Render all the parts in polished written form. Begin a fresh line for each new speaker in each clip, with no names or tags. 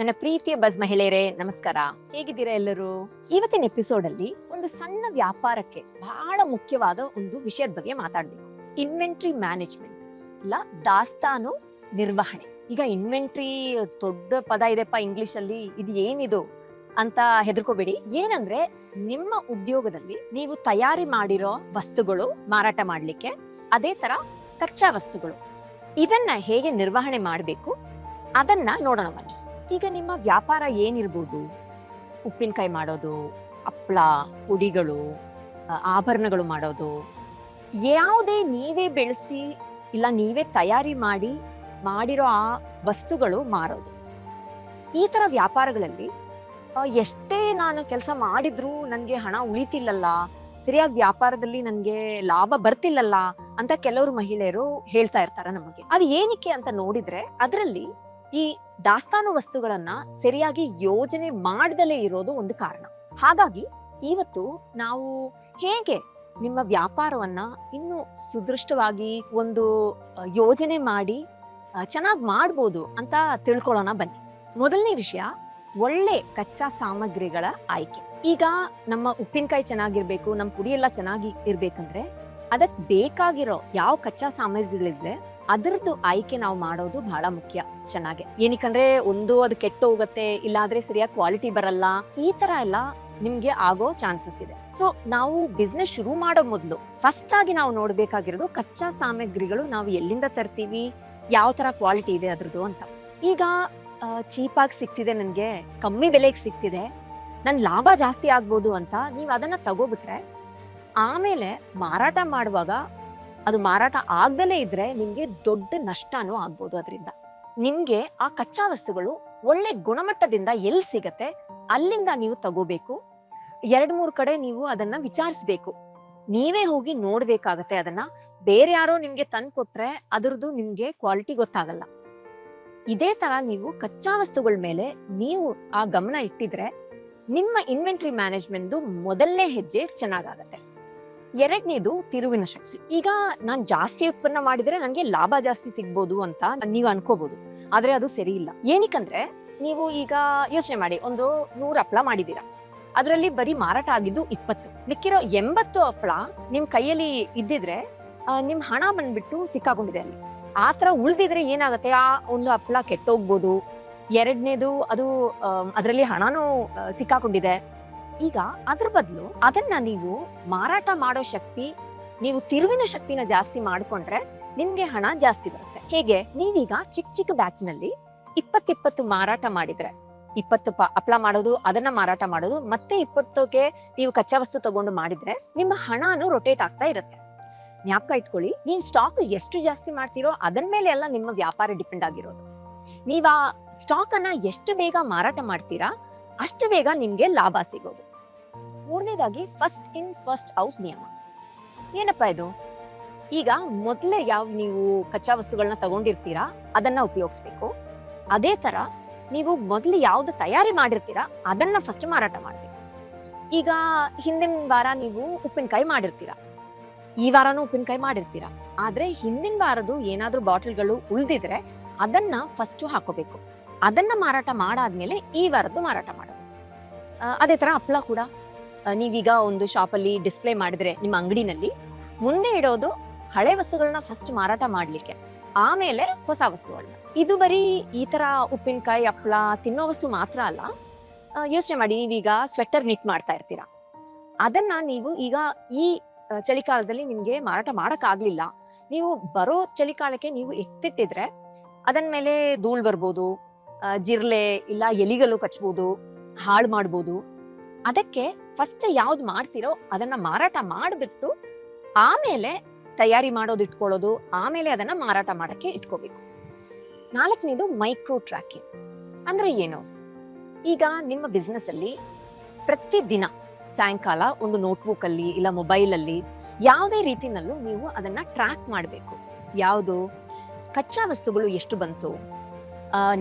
ನನ್ನ ಪ್ರೀತಿಯ ಬಸ್ ಮಹಿಳೆಯರೇ, ನಮಸ್ಕಾರ. ಹೇಗಿದ್ದೀರಾ ಎಲ್ಲರೂ? ಇವತ್ತಿನ ಎಪಿಸೋಡ್ ಅಲ್ಲಿ ಒಂದು ಸಣ್ಣ ವ್ಯಾಪಾರಕ್ಕೆ ಬಹಳ ಮುಖ್ಯವಾದ ಒಂದು ವಿಷಯದ ಬಗ್ಗೆ ಮಾತಾಡ್ಬೇಕು. ಇನ್ವೆಂಟ್ರಿ ಮ್ಯಾನೇಜ್ಮೆಂಟ್ ಇಲ್ಲ ದಾಸ್ತಾನು ನಿರ್ವಹಣೆ. ಈಗ ಇನ್ವೆಂಟ್ರಿ ದೊಡ್ಡ ಪದ ಇದೆಪ್ಪ ಇಂಗ್ಲಿಷ್ ಅಲ್ಲಿ, ಇದು ಏನಿದು ಅಂತ ಹೆದರ್ಕೋಬೇಡಿ. ಏನಂದ್ರೆ ನಿಮ್ಮ ಉದ್ಯೋಗದಲ್ಲಿ ನೀವು ತಯಾರಿ ಮಾಡಿರೋ ವಸ್ತುಗಳು ಮಾರಾಟ ಮಾಡ್ಲಿಕ್ಕೆ, ಅದೇ ತರ ಕಚ್ಚಾ ವಸ್ತುಗಳು, ಇದನ್ನ ಹೇಗೆ ನಿರ್ವಹಣೆ ಮಾಡಬೇಕು ಅದನ್ನ ನೋಡೋಣ ಬನ್ನಿ. ಈಗ ನಿಮ್ಮ ವ್ಯಾಪಾರ ಏನಿರ್ಬೋದು, ಉಪ್ಪಿನಕಾಯಿ ಮಾಡೋದು, ಹಪ್ಪಳ, ಪುಡಿಗಳು, ಆಭರಣಗಳು ಮಾಡೋದು, ಯಾವುದೇ ನೀವೇ ಬೆಳೆಸಿ ಇಲ್ಲ ನೀವೇ ತಯಾರಿ ಮಾಡಿರೋ ಆ ವಸ್ತುಗಳು ಮಾರೋದು. ಈ ತರ ವ್ಯಾಪಾರಗಳಲ್ಲಿ ಎಷ್ಟೇ ನಾನು ಕೆಲಸ ಮಾಡಿದ್ರು ನನಗೆ ಹಣ ಉಳಿತಿಲ್ಲಲ್ಲ, ಸರಿಯಾಗಿ ವ್ಯಾಪಾರದಲ್ಲಿ ನನಗೆ ಲಾಭ ಬರ್ತಿಲ್ಲಲ್ಲ ಅಂತ ಕೆಲವರು ಮಹಿಳೆಯರು ಹೇಳ್ತಾ ಇರ್ತಾರೆ ನಮಗೆ. ಅದು ಏನಕ್ಕೆ ಅಂತ ನೋಡಿದ್ರೆ ಅದರಲ್ಲಿ ಈ ದಾಸ್ತಾನು ವಸ್ತುಗಳನ್ನ ಸರಿಯಾಗಿ ಯೋಜನೆ ಮಾಡದಲೇ ಇರೋದು ಒಂದು ಕಾರಣ. ಹಾಗಾಗಿ ಇವತ್ತು ನಾವು ಹೇಗೆ ನಿಮ್ಮ ವ್ಯಾಪಾರವನ್ನ ಇನ್ನು ಸುದೃಷ್ಟವಾಗಿ ಒಂದು ಯೋಜನೆ ಮಾಡಿ ಚೆನ್ನಾಗಿ ಮಾಡ್ಬೋದು ಅಂತ ತಿಳ್ಕೊಳ್ಳೋಣ ಬನ್ನಿ. ಮೊದಲನೇ ವಿಷಯ, ಒಳ್ಳೆ ಕಚ್ಚಾ ಸಾಮಗ್ರಿಗಳ ಆಯ್ಕೆ. ಈಗ ನಮ್ಮ ಉಪ್ಪಿನಕಾಯಿ ಚೆನ್ನಾಗಿರ್ಬೇಕು, ನಮ್ಮ ಪುಡಿ ಎಲ್ಲ ಚೆನ್ನಾಗಿ ಇರ್ಬೇಕಂದ್ರೆ ಅದಕ್ಕೆ ಬೇಕಾಗಿರೋ ಯಾವ ಕಚ್ಚಾ ಸಾಮಗ್ರಿಗಳಿದ್ರೆ ಅದರದ್ದು ಆಯ್ಕೆ ನಾವು ಮಾಡೋದು ಬಹಳ ಮುಖ್ಯ. ಚೆನ್ನಾಗಿ ಏನಕ್ಕಂದ್ರೆ ಅದು ಕೆಟ್ಟು ಹೋಗುತ್ತೆ, ಇಲ್ಲಾಂದ್ರೆ ಸರಿಯಾಗಿ ಕ್ವಾಲಿಟಿ ಬರಲ್ಲ, ಈ ತರ ಎಲ್ಲ ನಿಮ್ಗೆ ಆಗೋ ಚಾನ್ಸಸ್ ಇದೆ. ಸೊ ನಾವು ಬಿಸ್ನೆಸ್ ಶುರು ಮಾಡೋ ಮೊದಲು ಫಸ್ಟ್ ಆಗಿ ನಾವು ನೋಡ್ಬೇಕಾಗಿರೋದು ಕಚ್ಚಾ ಸಾಮಗ್ರಿಗಳು ನಾವು ಎಲ್ಲಿಂದ ತರ್ತೀವಿ, ಯಾವ ತರ ಕ್ವಾಲಿಟಿ ಇದೆ ಅದ್ರದ್ದು ಅಂತ. ಈಗ ಚೀಪಾಗಿ ಸಿಗ್ತಿದೆ, ನನ್ಗೆ ಕಮ್ಮಿ ಬೆಲೆಗೆ ಸಿಗ್ತಿದೆ, ನನ್ ಲಾಭ ಜಾಸ್ತಿ ಆಗ್ಬೋದು ಅಂತ ನೀವು ಅದನ್ನ ತಗೋಬಿಟ್ರೆ ಆಮೇಲೆ ಮಾರಾಟ ಮಾಡುವಾಗ ಅದು ಮಾರಾಟ ಆಗ್ದಲೇ ಇದ್ರೆ ನಿಮ್ಗೆ ದೊಡ್ಡ ನಷ್ಟನೂ ಆಗ್ಬೋದು. ಅದರಿಂದ ನಿಮ್ಗೆ ಆ ಕಚ್ಚಾ ವಸ್ತುಗಳು ಒಳ್ಳೆ ಗುಣಮಟ್ಟದಿಂದ ಎಲ್ಲಿ ಸಿಗತ್ತೆ ಅಲ್ಲಿಂದ ನೀವು ತಗೋಬೇಕು. 2-3 ಕಡೆ ನೀವು ಅದನ್ನ ವಿಚಾರಿಸ್ಬೇಕು, ನೀವೇ ಹೋಗಿ ನೋಡ್ಬೇಕಾಗತ್ತೆ. ಅದನ್ನ ಬೇರೆ ಯಾರೋ ನಿಮ್ಗೆ ತಂದು ಕೊಟ್ರೆ ಅದ್ರದ್ದು ನಿಮ್ಗೆ ಕ್ವಾಲಿಟಿ ಗೊತ್ತಾಗಲ್ಲ. ಇದೇ ತರ ನೀವು ಕಚ್ಚಾ ವಸ್ತುಗಳ ಮೇಲೆ ನೀವು ಆ ಗಮನ ಇಟ್ಟಿದ್ರೆ ನಿಮ್ಮ ಇನ್ವೆಂಟ್ರಿ ಮ್ಯಾನೇಜ್ಮೆಂಟ್ ಮೊದಲನೇ ಹೆಜ್ಜೆ ಚೆನ್ನಾಗಾಗತ್ತೆ. ಎರಡನೇದು ತಿರುವಿನ ಶಕ್ತಿ. ಈಗ ನಾನ್ ಜಾಸ್ತಿ ಉತ್ಪನ್ನ ಮಾಡಿದ್ರೆ ನನಗೆ ಲಾಭ ಜಾಸ್ತಿ ಸಿಗ್ಬೋದು ಅಂತ ನೀವು ಅನ್ಕೋಬಹುದು, ಆದ್ರೆ ಅದು ಸರಿ ಇಲ್ಲ. ಏನಕ್ಕಂದ್ರೆ ನೀವು ಈಗ ಯೋಚನೆ ಮಾಡಿ, 100 ಹಪ್ಪಳ ಮಾಡಿದೀರಾ, ಅದರಲ್ಲಿ ಬರೀ ಮಾರಾಟ ಆಗಿದ್ದು 20, ಮಿಕ್ಕಿರೋ 80 ಹಪ್ಪಳ ನಿಮ್ ಕೈಯಲ್ಲಿ ಇದ್ದಿದ್ರೆ ನಿಮ್ ಹಣ ಬಂದ್ಬಿಟ್ಟು ಸಿಕ್ಕಾಕೊಂಡಿದೆ ಅಲ್ಲಿ. ಆ ತರ ಉಳ್ದಿದ್ರೆ ಏನಾಗತ್ತೆ, ಆ ಒಂದು ಹಪ್ಪಳ ಕೆಟ್ಟೋಗ್ಬೋದು. ಎರಡನೇದು ಅದು ಅದರಲ್ಲಿ ಹಣನೂ ಸಿಕ್ಕಾಕೊಂಡಿದೆ. ಈಗ ಅದ್ರ ಬದಲು ಅದನ್ನ ನೀವು ಮಾರಾಟ ಮಾಡೋ ಶಕ್ತಿ, ನೀವು ತಿರುವಿನ ಶಕ್ತಿನ ಜಾಸ್ತಿ ಮಾಡ್ಕೊಂಡ್ರೆ ನಿಮ್ಗೆ ಹಣ ಜಾಸ್ತಿ ಬರುತ್ತೆ. ಹೇಗೆ, ನೀವೀಗ ಚಿಕ್ಕ ಬ್ಯಾಚ್ ನಲ್ಲಿ 20 ಮಾರಾಟ ಮಾಡಿದ್ರೆ, 20 ಹಪ್ಪಳ ಮಾಡೋದು, ಅದನ್ನ ಮಾರಾಟ ಮಾಡೋದು, ಮತ್ತೆ 20ಕ್ಕೆ ನೀವು ಕಚ್ಚಾ ವಸ್ತು ತಗೊಂಡು ಮಾಡಿದ್ರೆ ನಿಮ್ಮ ಹಣನು ರೊಟೇಟ್ ಆಗ್ತಾ ಇರುತ್ತೆ. ಜ್ಞಾಪಕ ಇಟ್ಕೊಳ್ಳಿ, ನೀವು ಸ್ಟಾಕ್ ಎಷ್ಟು ಜಾಸ್ತಿ ಮಾಡ್ತೀರೋ ಅದನ್ ಮೇಲೆ ಎಲ್ಲ ನಿಮ್ಮ ವ್ಯಾಪಾರ ಡಿಪೆಂಡ್ ಆಗಿರೋದು. ನೀವ್ ಆ ಸ್ಟಾಕ್ ಅನ್ನ ಎಷ್ಟು ಬೇಗ ಮಾರಾಟ ಮಾಡ್ತೀರಾ ಅಷ್ಟು ಬೇಗ ನಿಮ್ಗೆ ಲಾಭ ಸಿಗೋದು. ಮೂರನೇದಾಗಿ ಫಸ್ಟ್ ಇನ್ ಫಸ್ಟ್ ಔಟ್ ನಿಯಮ. ಏನಪ್ಪಾ ಇದು? ಈಗ ಮೊದಲೇ ಯಾವ ನೀವು ಕಚ್ಚಾ ವಸ್ತುಗಳನ್ನ ತಗೊಂಡಿರ್ತೀರಾ ಅದನ್ನ ಉಪಯೋಗಿಸ್ಬೇಕು. ಅದೇ ತರ ನೀವು ಮೊದಲು ಯಾವ್ದು ತಯಾರಿ ಮಾಡಿರ್ತೀರಾ ಅದನ್ನ ಫಸ್ಟ್ ಮಾರಾಟ ಮಾಡ್ಬೇಕು. ಈಗ ಹಿಂದಿನ ವಾರ ನೀವು ಉಪ್ಪಿನಕಾಯಿ ಮಾಡಿರ್ತೀರಾ, ಈ ವಾರನೂ ಉಪ್ಪಿನಕಾಯಿ ಮಾಡಿರ್ತೀರಾ, ಆದ್ರೆ ಹಿಂದಿನ ವಾರದ್ದು ಏನಾದ್ರೂ ಬಾಟಲ್ಗಳು ಉಳಿದಿದ್ರೆ ಅದನ್ನ ಫಸ್ಟ್ ಹಾಕೋಬೇಕು. ಅದನ್ನ ಮಾರಾಟ ಮಾಡಾದ್ಮೇಲೆ ಈ ವಾರದ್ದು ಮಾರಾಟ ಮಾಡೋದು. ಅದೇ ತರ ಹಪ್ಪಳ ಕೂಡ ನೀವೀಗ ಒಂದು ಶಾಪಲ್ಲಿ ಡಿಸ್ಪ್ಲೇ ಮಾಡಿದ್ರೆ ನಿಮ್ಮ ಅಂಗಡಿನಲ್ಲಿ, ಮುಂದೆ ಇಡೋದು ಹಳೆ ವಸ್ತುಗಳನ್ನ ಫಸ್ಟ್ ಮಾರಾಟ ಮಾಡ್ಲಿಕ್ಕೆ, ಆಮೇಲೆ ಹೊಸ ವಸ್ತುಗಳನ್ನ. ಇದು ಬರೀ ಈ ತರ ಉಪ್ಪಿನಕಾಯಿ ಹಪ್ಪಳ ತಿನ್ನೋ ವಸ್ತು ಮಾತ್ರ ಅಲ್ಲ. ಯೋಚನೆ ಮಾಡಿ, ನೀವೀಗ ಸ್ವೆಟರ್ ನಿಟ್ ಮಾಡ್ತಾ ಇರ್ತೀರಾ, ಅದನ್ನ ನೀವು ಈಗ ಈ ಚಳಿಗಾಲದಲ್ಲಿ ನಿಮ್ಗೆ ಮಾರಾಟ ಮಾಡಕ್ ಆಗ್ಲಿಲ್ಲ, ನೀವು ಬರೋ ಚಳಿಗಾಲಕ್ಕೆ ನೀವು ಎತ್ತಿಟ್ಟಿದ್ರೆ ಅದನ್ ಮೇಲೆ ಧೂಳ್ ಬರ್ಬೋದು, ಜಿರ್ಲೆ ಇಲ್ಲ ಎಲಿಗಳು ಕಚ್ಬೋದು, ಹಾಳು ಮಾಡ್ಬೋದು. ಅದಕ್ಕೆ ಫಸ್ಟ್ ಯಾವ್ದು ಮಾಡ್ತಿರೋ ಅದನ್ನ ಮಾರಾಟ ಮಾಡ್ಬಿಟ್ಟು ಆಮೇಲೆ ತಯಾರಿ ಮಾಡೋದು ಇಟ್ಕೊಳ್ಳೋದು, ಆಮೇಲೆ ಅದನ್ನ ಮಾರಾಟ ಮಾಡಕ್ಕೆ ಇಟ್ಕೋಬೇಕು. 4ನೇದು ಮೈಕ್ರೋ ಟ್ರ್ಯಾಕಿಂಗ್. ಅಂದ್ರೆ ಏನು? ಈಗ ನಿಮ್ಮ ಬಿಸ್ನೆಸ್ ಅಲ್ಲಿ ಪ್ರತಿದಿನ ಸಾಯಂಕಾಲ ಒಂದು ನೋಟ್ಬುಕ್ ಅಲ್ಲಿ ಇಲ್ಲ ಮೊಬೈಲ್ ಅಲ್ಲಿ ಯಾವುದೇ ರೀತಿನಲ್ಲೂ ನೀವು ಅದನ್ನ ಟ್ರ್ಯಾಕ್ ಮಾಡಬೇಕು. ಯಾವುದು ಕಚ್ಚಾ ವಸ್ತುಗಳು ಎಷ್ಟು ಬಂತು,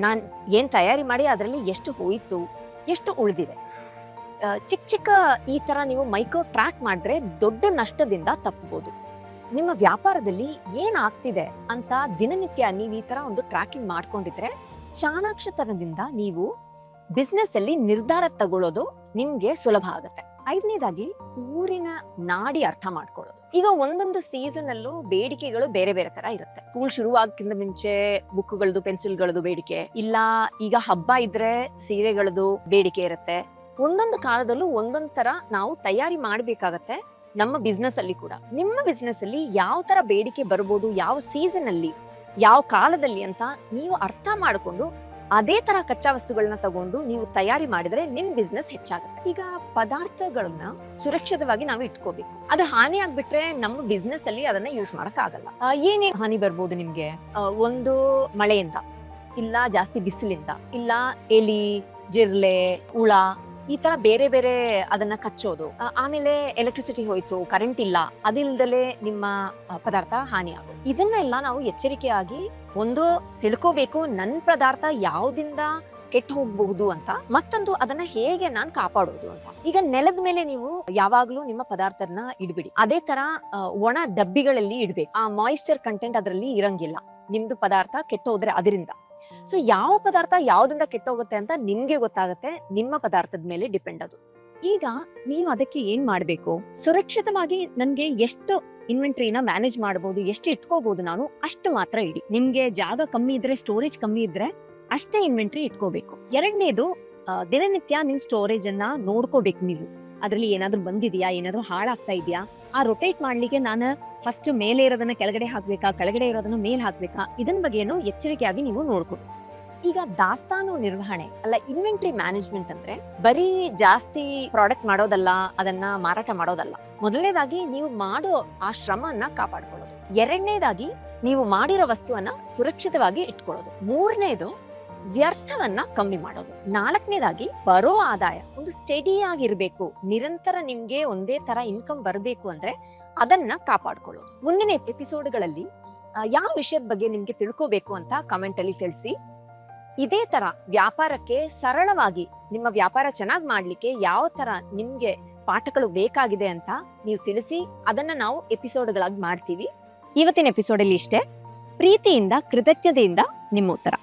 ನಾನ್ ಏನ್ ತಯಾರಿ ಮಾಡಿ ಅದರಲ್ಲಿ ಎಷ್ಟು ಹೋಯಿತು, ಎಷ್ಟು ಉಳಿದಿದೆ. ಚಿಕ್ಕ ಈ ತರ ನೀವು ಮೈಕ್ರೋ ಟ್ರ್ಯಾಕ್ ಮಾಡಿದ್ರೆ ದೊಡ್ಡ ನಷ್ಟದಿಂದ ತಪ್ಪಬಹುದು. ನಿಮ್ಮ ವ್ಯಾಪಾರದಲ್ಲಿ ಏನಾಗ್ತಿದೆ ಅಂತ ದಿನನಿತ್ಯ ನೀವು ಈ ತರ ಒಂದು ಟ್ರ್ಯಾಕಿಂಗ್ ಮಾಡ್ಕೊಂಡಿದ್ರೆ ಚಾಣಾಕ್ಷತನದಿಂದ ನೀವು ಬಿಸ್ನೆಸ್ ಅಲ್ಲಿ ನಿರ್ಧಾರ ತಗೊಳ್ಳೋದು ನಿಮ್ಗೆ ಸುಲಭ ಆಗುತ್ತೆ. 5ನೇದಾಗಿ ಊರಿನ ನಾಡಿ ಅರ್ಥ ಮಾಡ್ಕೊಳ್ಳೋದು. ಈಗ ಒಂದೊಂದು ಸೀಸನ್ ಅಲ್ಲೂ ಬೇಡಿಕೆಗಳು ಬೇರೆ ಬೇರೆ ತರ ಇರುತ್ತೆ. ಸ್ಕೂಲ್ ಶುರುವಾಗಕ್ಕಿಂತ ಮುಂಚೆ ಬುಕ್ಗಳದು ಪೆನ್ಸಿಲ್ಗಳದು ಬೇಡಿಕೆ, ಇಲ್ಲ ಈಗ ಹಬ್ಬ ಇದ್ರೆ ಸೀರೆಗಳದು ಬೇಡಿಕೆ ಇರುತ್ತೆ. ಒಂದೊಂದು ಕಾಲದಲ್ಲೂ ಒಂದೊಂದ್ ತರ ನಾವು ತಯಾರಿ ಮಾಡ್ಬೇಕಾಗತ್ತೆ. ನಮ್ಮ ಬಿಸ್ನೆಸ್ ಅಲ್ಲಿ ಕೂಡ ನಿಮ್ಮ ಬಿಸ್ನೆಸ್ ಅಲ್ಲಿ ಯಾವ ತರ ಬೇಡಿಕೆ ಬರ್ಬೋದು, ಯಾವ ಸೀಸನ್ ಅಲ್ಲಿ, ಯಾವ ಕಾಲದಲ್ಲಿ ಅಂತ ನೀವು ಅರ್ಥ ಮಾಡ್ಕೊಂಡು ಅದೇ ತರ ಕಚ್ಚಾ ವಸ್ತುಗಳನ್ನ ತಗೊಂಡು ನೀವು ತಯಾರಿ ಮಾಡಿದ್ರೆ ನಿಮ್ ಬಿಸ್ನೆಸ್ ಹೆಚ್ಚಾಗುತ್ತೆ. ಈಗ ಪದಾರ್ಥಗಳನ್ನ ಸುರಕ್ಷಿತವಾಗಿ ನಾವು ಇಟ್ಕೋಬೇಕು. ಅದು ಹಾನಿ ಆಗ್ಬಿಟ್ರೆ ನಮ್ಮ ಬಿಸ್ನೆಸ್ ಅಲ್ಲಿ ಅದನ್ನ ಯೂಸ್ ಮಾಡಕ್ ಆಗಲ್ಲ. ಏನೇ ಹಾನಿ ಬರ್ಬೋದು ನಿಮ್ಗೆ, ಒಂದು ಮಳೆಯಿಂದ, ಇಲ್ಲ ಜಾಸ್ತಿ ಬಿಸಿಲಿಂದ, ಇಲ್ಲ ಎಲಿ, ಜಿರ್ಲೆ, ಹುಳ, ಈ ತರ ಬೇರೆ ಬೇರೆ ಅದನ್ನ ಕಚ್ಚೋದು. ಆಮೇಲೆ ಎಲೆಕ್ಟ್ರಿಸಿಟಿ ಹೋಯ್ತು, ಕರೆಂಟ್ ಇಲ್ಲ, ಅದಿಲ್ದಲೆ ನಿಮ್ಮ ಪದಾರ್ಥ ಹಾನಿ ಆಗೋದು. ಇದನ್ನೆಲ್ಲ ನಾವು ಎಚ್ಚರಿಕೆಯಾಗಿ ಒಂದು ತಿಳ್ಕೋಬೇಕು. ನನ್ನ ಪದಾರ್ಥ ಯಾವ್ದಿಂದ ಕೆಟ್ಟು ಹೋಗಬಹುದು ಅಂತ, ಮತ್ತೊಂದು ಅದನ್ನ ಹೇಗೆ ನಾನ್ ಕಾಪಾಡೋದು ಅಂತ. ಈಗ ನೆಲದ ಮೇಲೆ ನೀವು ಯಾವಾಗ್ಲೂ ನಿಮ್ಮ ಪದಾರ್ಥನ ಇಡ್ಬಿಡಿ. ಅದೇ ತರ ಒಣ ಡಬ್ಬಿಗಳಲ್ಲಿ ಇಡ್ಬೇಕು. ಆ ಮಾಯಿಶ್ಚರ್ ಕಂಟೆಂಟ್ ಅದರಲ್ಲಿ ಇರಂಗಿಲ್ಲ. ನಿಮ್ದು ಪದಾರ್ಥ ಕೆಟ್ಟೋದ್ರೆ ಅದರಿಂದ. ಸೊ ಯಾವ ಪದಾರ್ಥ ಯಾವ್ದಿಂದ ಕೆಟ್ಟೋಗುತ್ತೆ ಅಂತ ನಿಮ್ಗೆ ಗೊತ್ತಾಗುತ್ತೆ. ನಿಮ್ಮ ಪದಾರ್ಥದ ಮೇಲೆ ಡಿಪೆಂಡ್ ಅದು. ಈಗ ನೀವು ಅದಕ್ಕೆ ಏನ್ ಮಾಡ್ಬೇಕು, ಸುರಕ್ಷಿತವಾಗಿ ನನ್ಗೆ ಎಷ್ಟು ಇನ್ವೆಂಟ್ರಿನ ಮ್ಯಾನೇಜ್ ಮಾಡಬಹುದು, ಎಷ್ಟು ಇಟ್ಕೋಬಹುದು ನಾನು, ಅಷ್ಟು ಮಾತ್ರ ಇಡಿ. ನಿಮ್ಗೆ ಜಾಗ ಕಮ್ಮಿ ಇದ್ರೆ, ಸ್ಟೋರೇಜ್ ಕಮ್ಮಿ ಇದ್ರೆ ಅಷ್ಟೇ ಇನ್ವೆಂಟ್ರಿ ಇಟ್ಕೋಬೇಕು. 2ನೇದು, ದಿನನಿತ್ಯ ನಿಮ್ ಸ್ಟೋರೇಜ್ ಅನ್ನ ನೋಡ್ಕೋಬೇಕು. ನೀವು ಅದ್ರಲ್ಲಿ ಏನಾದ್ರೂ ಬಂದಿದ್ಯಾ, ಏನಾದ್ರೂ ಹಾಳಾಗ್ತಾ ಇದೆಯಾ, ಆ ರೊಟೇಟ್ ಮಾಡ್ಲಿಕ್ಕೆ ನಾನು ಫಸ್ಟ್ ಮೇಲೆ ಇರೋದನ್ನ ಕೆಳಗಡೆ ಹಾಕ್ಬೇಕಾ, ಕೆಳಗಡೆ ಇರೋದನ್ನ ಮೇಲ್ ಹಾಕ್ಬೇಕಾ, ಇದನ್ ಬಗ್ಗೆನೂ ಎಚ್ಚರಿಕೆಯಾಗಿ ನೀವು ನೋಡ್ಕೋಬೇಕು. ಈಗ ದಾಸ್ತಾನು ನಿರ್ವಹಣೆ ಅಲ್ಲ, ಇನ್ವೆಂಟ್ರಿ ಮ್ಯಾನೇಜ್ಮೆಂಟ್ ಅಂದ್ರೆ ಬರೀ ಜಾಸ್ತಿ ಪ್ರಾಡಕ್ಟ್ ಮಾಡೋದಲ್ಲ, ಅದನ್ನ ಮಾರಾಟ ಮಾಡೋದಲ್ಲ. ಮೊದಲನೇದಾಗಿ ನೀವು ಮಾಡೋ ಆ ಶ್ರಮನ ಕಾಪಾಡ್ಕೊಳ್ಳೋದು. 2ನೇದಾಗಿ ನೀವು ಮಾಡಿರೋ ವಸ್ತುವನ್ನ ಸುರಕ್ಷಿತವಾಗಿ ಇಟ್ಕೊಳ್ಳೋದು. 3ನೇದು ವ್ಯರ್ಥವನ್ನ ಕಮ್ಮಿ ಮಾಡೋದು. 4ನೇದಾಗಿ ಬರೋ ಆದಾಯ ಒಂದು ಸ್ಟೆಡಿ ಆಗಿರ್ಬೇಕು. ನಿರಂತರ ನಿಮ್ಗೆ ಒಂದೇ ತರ ಇನ್ಕಮ್ ಬರಬೇಕು ಅಂದ್ರೆ ಅದನ್ನ ಕಾಪಾಡ್ಕೊಳ್ಳೋದು. ಮುಂದಿನ ಎಪಿಸೋಡ್ಗಳಲ್ಲಿ ಯಾವ ವಿಷಯದ ಬಗ್ಗೆ ನಿಮ್ಗೆ ತಿಳ್ಕೋಬೇಕು ಅಂತ ಕಮೆಂಟ್ ಅಲ್ಲಿ ತಿಳಿಸಿ. ಇದೇ ತರ ವ್ಯಾಪಾರಕ್ಕೆ ಸರಳವಾಗಿ ನಿಮ್ಮ ವ್ಯಾಪಾರ ಚೆನ್ನಾಗಿ ಮಾಡ್ಲಿಕ್ಕೆ ಯಾವ ತರ ನಿಮ್ಗೆ ಪಾಠಗಳು ಬೇಕಾಗಿದೆ ಅಂತ ನೀವು ತಿಳಿಸಿ. ಅದನ್ನ ನಾವು ಎಪಿಸೋಡ್ಗಳಾಗಿ ಮಾಡ್ತೀವಿ. ಇವತ್ತಿನ ಎಪಿಸೋಡ್ ಅಲ್ಲಿ ಇಷ್ಟೇ. ಪ್ರೀತಿಯಿಂದ, ಕೃತಜ್ಞತೆಯಿಂದ ನಿಮ್ಮ ಉತ್ತರ.